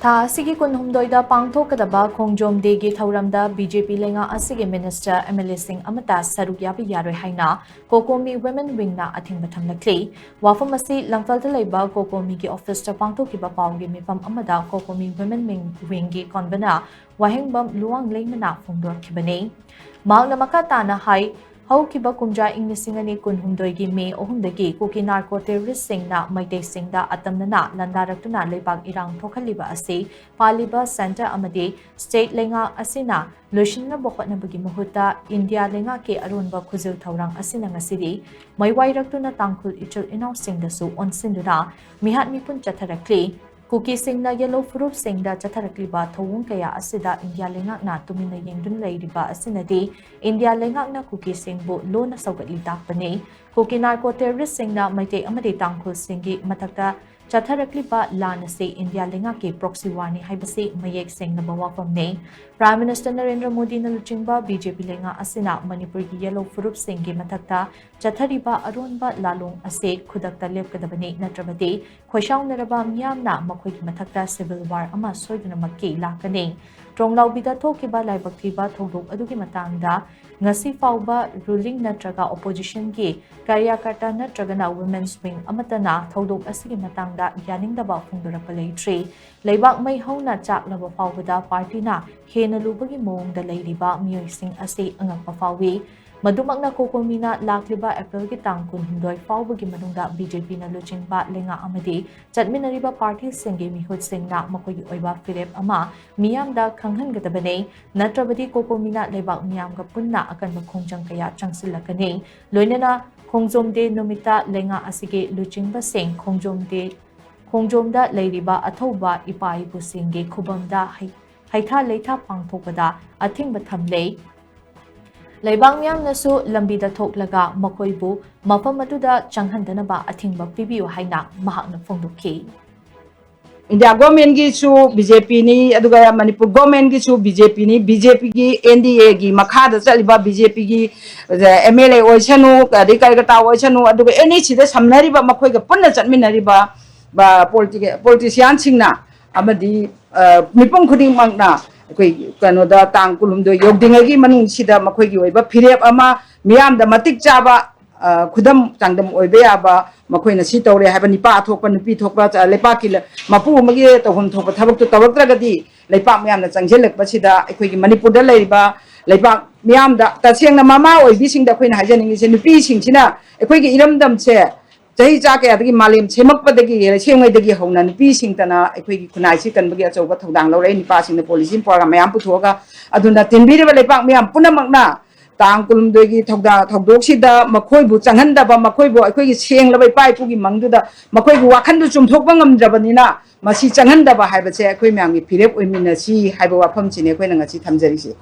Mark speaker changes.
Speaker 1: Tha asigi kunhumdoida pangthokadaba Khomjong degi thauramda BJP lenga asigi minister MLA sing amata saruk yabi yaroi haina Cocomi women wing na athingba thamlakli wafam asi lamfalda leiba Cocomi gi office ta pangthokiba pawgi mifam amada Cocomi women wing gi konbana wahengbam luang leimana phongdor khibani magna makata na hai Haukiba kumja Inglisingani kunhumdoigi me ohumdagi kuki narco terrorist singna maitei singda atamnana landarakuna lebak irang thokhaliba ase paliba center amadi state lenga asina loishinna bokhotnabagi muhuta India lenga ke arunba khuzil thaurang asina ngasidi maiwairaktuna tangkhul ichul inaw singdasu onsinduna mihat mipun chatharakli Kuki singna yellow fruit singda chatharakliba thawung kaya asida India lengak na tumina yengdun leiriba asinadi India lengak na kuki singbu lo na saugatli takpani kuki narco terrorist singna maitei amadi tangkhul singi mathakta chatharakliba lana se India lengak ke proxy war ni haibasi mayek singna bawafam ne Prime Minister Narendra Modi na luchingba BJP lenga asina Manipuri ki yellow fruit singi mathakta chathariba arunba lalong ase khudakta lepkadabani natrabadi khoishaw naraba miyamna makhoi mathakta civil war ama soiduna makki lakani tronglawbida thokiba laibaktiba thodok adugi matangda ngasi fawba ruling natraga opposition gi karyakarta natragana women's wing amatana thodok asigi matangda yaningdaba phongdorapa leitri leibak mai hauna chaklaba fawbada party na hena lubagi mongda leiriba miyoi ase angakpa fawi Madumakna Cocomi na lakliba April ki tangkun hundoi fawbagi manungda BJP na luchingba lenga amadi chatminariba party singi mihut singna makoy oiba firep ama miyamda khanghangadabane natrabadi Cocomi na lebak miyamga punna akan Khomjong kaya changsilakani loinana Khomjong de numita lenga asige luchingba sing Khomjong da leiriba athoba ipai bu singi khubamda haitha leitha pangthokada athingba thamlei Laibang miyam nasu lambida thoklaga makoibu mafam aduda changhandanaba athingba pibiu haina mahakna phongdokhi
Speaker 2: India government gi su BJP ni aduga Manipur government gi su BJP ni BJP gi NDA gi makhada chaliba BJP gi MLA oisanu karikata oisanu aduga any chida samnariba makhoi ga punna chatminariba ba politician singna amadi mipum khuding mangna koi kanoda tangkulumdo yogdingagi manung sida makhoi gi oiba firep ama miyam da matik chaba khudam changdam oibe aba makhoi na si tawre haba nipa thokpa nupi thokpa lepa ki mapu magi tawhum thokpa thabak tu tawaktragadi lepa miyam na changjelak pasida koi gi Manipur da leiba lepa miyam da tasengna mama oibi singda koi na hajaningi se nupi singchina koi gi iramdam che Jahi cha kaya dagi malim semak padagi sengai dagi hauna nupi singtana ekoi gi khunai si kanbagi achauba thodang lore nipa singna policy program mayam puthoga aduna tinbiriba lepak mayam punamakna tangkulum dogi thodok sida makhoi bu changhandaba makhoi bu ekoi gi senglabai pai pugi mangduda makhoi bu wakhandu chumthokba ngamjabanina masi changhandaba haibache ekoi mayam gi firep oimina si haiba wafam chine ekoi na ngasi thamjarisi